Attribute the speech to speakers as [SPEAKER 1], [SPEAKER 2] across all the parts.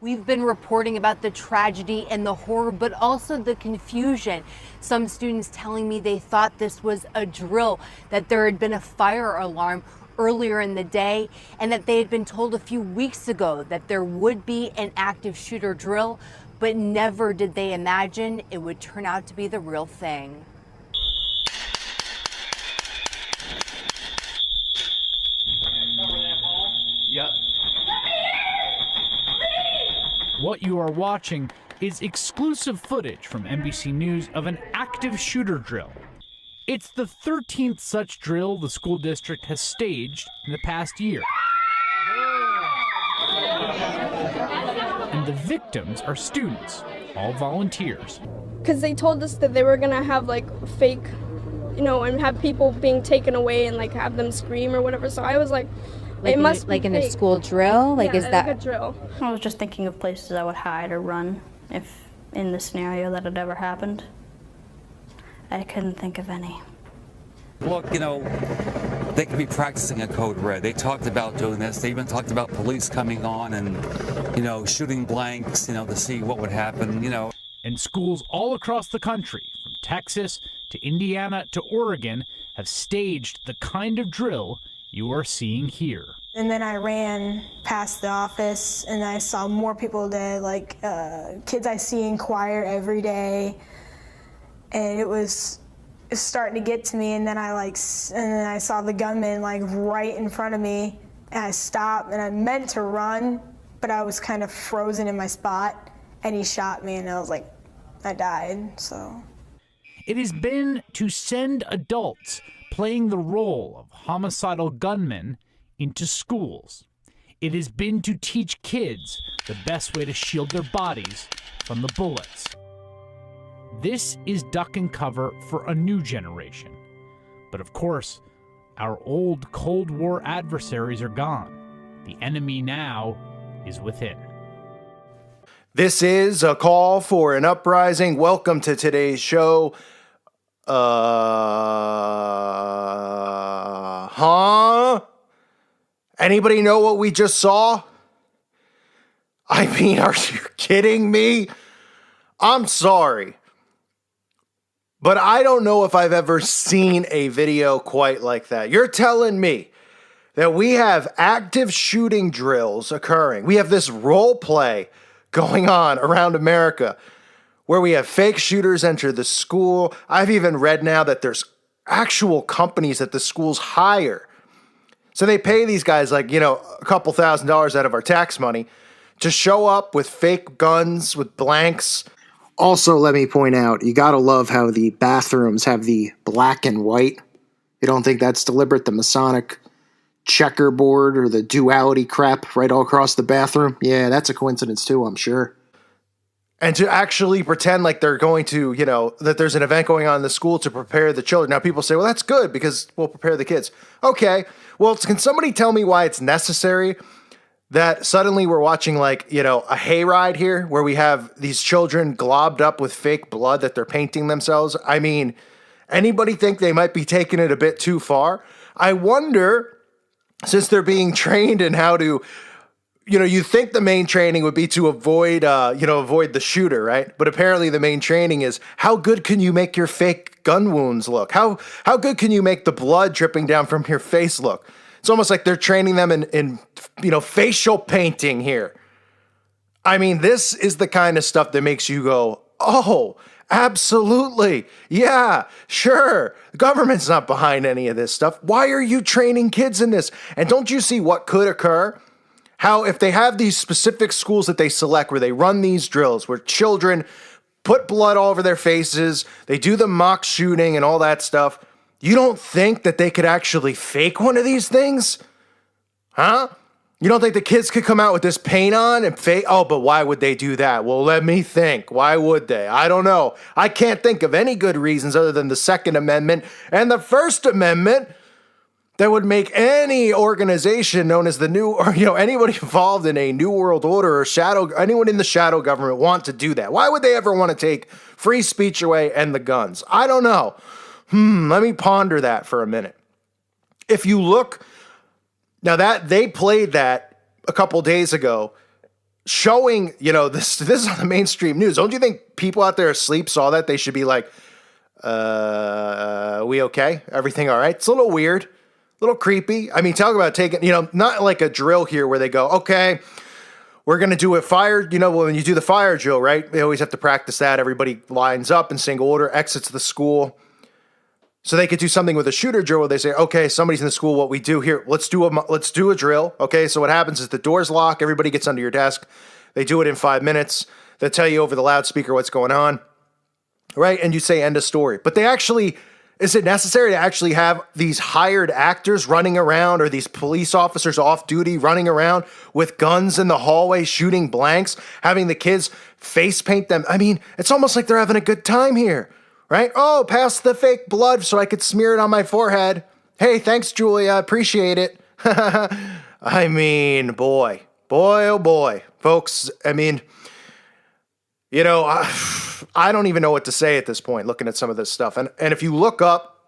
[SPEAKER 1] We've been reporting about the tragedy and the horror, but also the confusion. Some students telling me they thought this was a drill, that there had been a fire alarm earlier in the day, and that they had been told a few weeks ago that there would be an active shooter drill, but never did they imagine it would turn out to be the real thing.
[SPEAKER 2] Yep. What you are watching is exclusive footage from NBC News of an active shooter drill. It's the 13th such drill the school district has staged in the past year. And the victims are students, all volunteers.
[SPEAKER 3] Because they told us that they were going to have like fake, and have people being taken away and like have them scream or whatever. So I was like, it must
[SPEAKER 4] like
[SPEAKER 3] be
[SPEAKER 4] in
[SPEAKER 3] fake.
[SPEAKER 4] a school drill? Like,
[SPEAKER 3] yeah,
[SPEAKER 4] is that
[SPEAKER 3] like a drill?
[SPEAKER 5] I was just thinking of places I would hide or run if in the scenario that had ever happened. I couldn't think of any.
[SPEAKER 6] Look, they could be practicing a code red. They talked about doing this. They even talked about police coming on and, shooting blanks, to see what would happen,
[SPEAKER 2] And schools all across the country, from Texas to Indiana to Oregon, have staged the kind of drill you are seeing here.
[SPEAKER 7] And then I ran past the office and I saw more people dead, like kids I see in choir every day. And it was starting to get to me, and then I saw the gunman like right in front of me, and I stopped and I meant to run, but I was kind of frozen in my spot, and he shot me and I was like, I died, so.
[SPEAKER 2] It has been to send adults playing the role of homicidal gunmen into schools. It has been to teach kids the best way to shield their bodies from the bullets. This is duck and cover for a new generation. But of course, our old Cold War adversaries are gone. The enemy now is within.
[SPEAKER 8] This is a call for an uprising. Welcome to today's show. Anybody know what we just saw? I mean, are you kidding me? I'm sorry, but I don't know if I've ever seen a video quite like that. You're telling me that we have active shooting drills occurring. We have this role play going on around America where we have fake shooters enter the school. I've even read now that there's actual companies that the schools hire. So they pay these guys like, a couple $1,000s out of our tax money to show up with fake guns, with blanks. Also, let me point out, you gotta love how the bathrooms have the black and white. You don't think that's deliberate? The Masonic checkerboard or the duality crap right all across the bathroom? Yeah, that's a coincidence too, I'm sure. And to actually pretend like they're going to, that there's an event going on in the school to prepare the children. Now people say, well, that's good because we'll prepare the kids. Okay, well, can somebody tell me why it's necessary that suddenly we're watching a hayride here where we have these children globbed up with fake blood that they're painting themselves? I mean, anybody think they might be taking it a bit too far? I wonder, since they're being trained in how to, you think the main training would be to avoid the shooter, right? But apparently the main training is how good can you make your fake gun wounds look? How good can you make the blood dripping down from your face look? It's almost like they're training them in facial painting here. I mean, this is the kind of stuff that makes you go, oh, absolutely. Yeah, sure. The government's not behind any of this stuff. Why are you training kids in this? And don't you see what could occur? How if they have these specific schools that they select where they run these drills, where children put blood all over their faces, they do the mock shooting and all that stuff, you don't think that they could actually fake one of these things? Huh? You don't think the kids could come out with this paint on and fake? Oh, but why would they do that? Well, let me think. Why would they? I don't know. I can't think of any good reasons other than the Second Amendment and the First Amendment that would make any organization known as the new, or anybody involved in a New World Order or anyone in the shadow government want to do that. Why would they ever want to take free speech away and the guns? I don't know. Let me ponder that for a minute. If you look, now that they played that a couple days ago showing, this is on the mainstream news. Don't you think people out there asleep saw that? They should be like, we okay? Everything all right? It's a little weird, a little creepy. I mean, talk about taking, not like a drill here where they go, okay, we're going to do a fire. When you do the fire drill, right? They always have to practice that. Everybody lines up in single order, exits the school. So they could do something with a shooter drill where they say, okay, somebody's in the school. What we do here, let's do a drill. Okay. So what happens is the doors lock. Everybody gets under your desk. They do it in 5 minutes. They tell you over the loudspeaker what's going on. Right. And you say end of story. But is it necessary to actually have these hired actors running around, or these police officers off duty running around with guns in the hallway, shooting blanks, having the kids face paint them? I mean, it's almost like they're having a good time here. Right? Oh, pass the fake blood so I could smear it on my forehead. Hey, thanks, Julia. Appreciate it. I mean, boy, oh boy. Folks, I mean, I don't even know what to say at this point looking at some of this stuff. And if you look up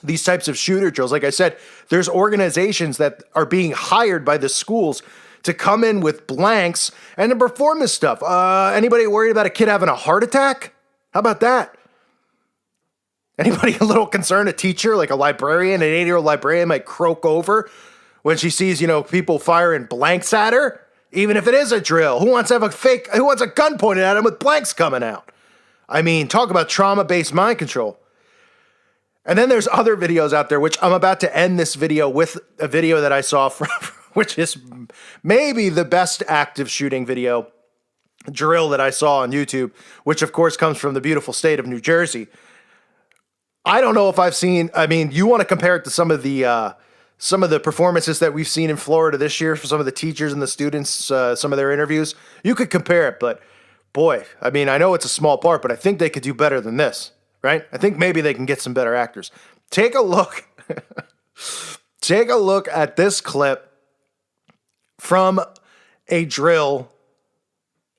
[SPEAKER 8] these types of shooter drills, like I said, there's organizations that are being hired by the schools to come in with blanks and to perform this stuff. Anybody worried about a kid having a heart attack? How about that? Anybody a little concerned a teacher, like a librarian, an 80-year-old librarian might croak over when she sees, people firing blanks at her? Even if it is a drill, who wants a gun pointed at him with blanks coming out? I mean, talk about trauma-based mind control. And then there's other videos out there, which I'm about to end this video with a video that I saw from, which is maybe the best active shooting video drill that I saw on YouTube, which of course comes from the beautiful state of New Jersey. I don't know if I've seen, you want to compare it to some of the performances that we've seen in Florida this year for some of the teachers and the students, some of their interviews. You could compare it, but boy, I know it's a small part, but I think they could do better than this, right? I think maybe they can get some better actors. Take a look. Take a look at this clip from a drill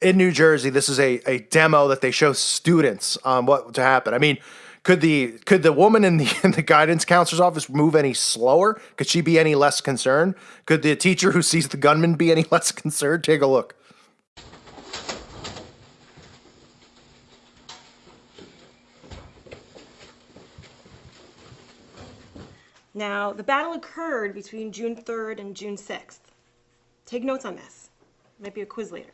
[SPEAKER 8] in New Jersey. This is a demo that they show students on what to happen. Could the woman in the guidance counselor's office move any slower? Could she be any less concerned? Could the teacher who sees the gunman be any less concerned? Take a look.
[SPEAKER 4] Now, the battle occurred between June 3rd and June 6th. Take notes on this. Might be a quiz later.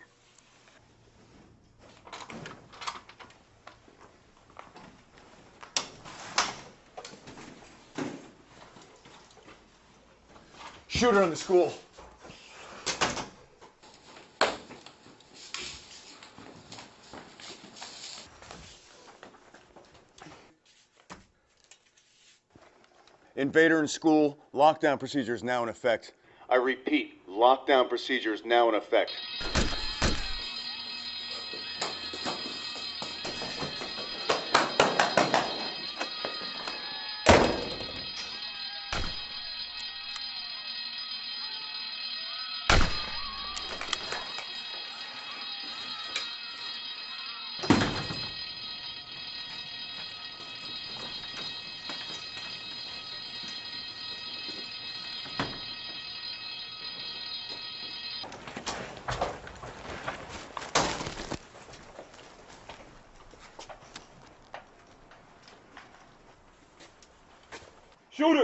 [SPEAKER 9] Shooter in the school. Invader in school. Lockdown procedures now in effect. I repeat, lockdown procedures now in effect.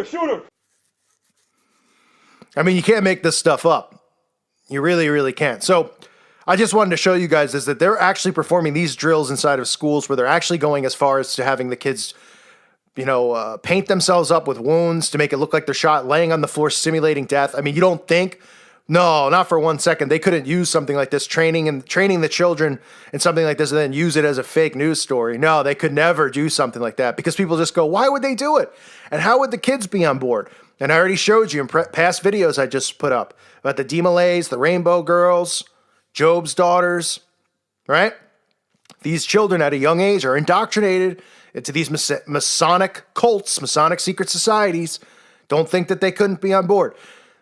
[SPEAKER 9] Shooter!
[SPEAKER 8] You can't make this stuff up. You really, really can't. So I just wanted to show you guys is that they're actually performing these drills inside of schools where they're actually going as far as to having the kids, paint themselves up with wounds to make it look like they're shot, laying on the floor, simulating death. You don't think, no, not for 1 second, they couldn't use something like this, training the children in something like this and then use it as a fake news story. No, they could never do something like that because people just go, why would they do it? And how would the kids be on board? And I already showed you in past videos I just put up about the D-Malays, the Rainbow Girls, Job's daughters, right? These children at a young age are indoctrinated into these Masonic cults, Masonic secret societies. Don't think that they couldn't be on board.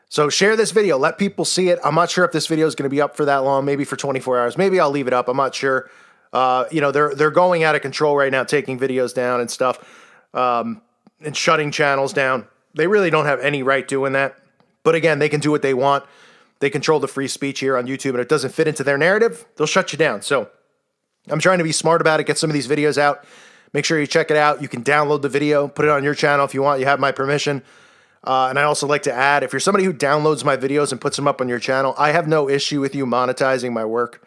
[SPEAKER 8] So share this video. Let people see it. I'm not sure if this video is going to be up for that long, maybe for 24 hours. Maybe I'll leave it up. I'm not sure. They're going out of control right now, taking videos down and stuff, and shutting channels down. They really don't have any right doing that. But again, they can do what they want. they control the free speech here on YouTube and it doesn't fit into their narrative, they'll shut you down. So I'm trying to be smart about it, get some of these videos out. Make sure you check it out. You can download the video, put it on your channel if you want. You have my permission. And I also like to add, if you're somebody who downloads my videos and puts them up on your channel, I have no issue with you monetizing my work.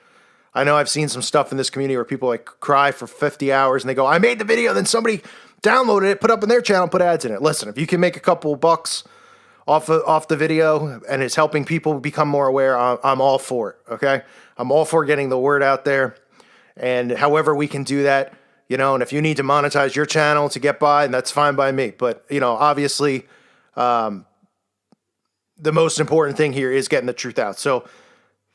[SPEAKER 8] I know I've seen some stuff in this community where people like cry for 50 hours and they go, I made the video, then somebody downloaded it, put up in their channel, put ads in it. Listen, if you can make a couple bucks off the video and it's helping people become more aware, I'm all for it, okay? I'm all for getting the word out there. And however we can do that, you know, and if you need to monetize your channel to get by, and that's fine by me. But, you know, obviously, the most important thing here is getting the truth out. So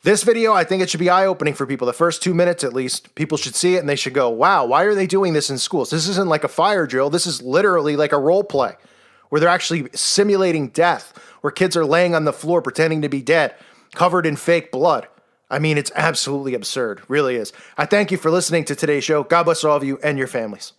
[SPEAKER 8] this video, I think it should be eye-opening for people. The first 2 minutes, at least, people should see it and they should go, wow, why are they doing this in schools? This isn't like a fire drill. This is literally like a role play where they're actually simulating death, where kids are laying on the floor pretending to be dead, covered in fake blood. I mean, it's absolutely absurd. Really is. I thank you for listening to today's show. God bless all of you and your families.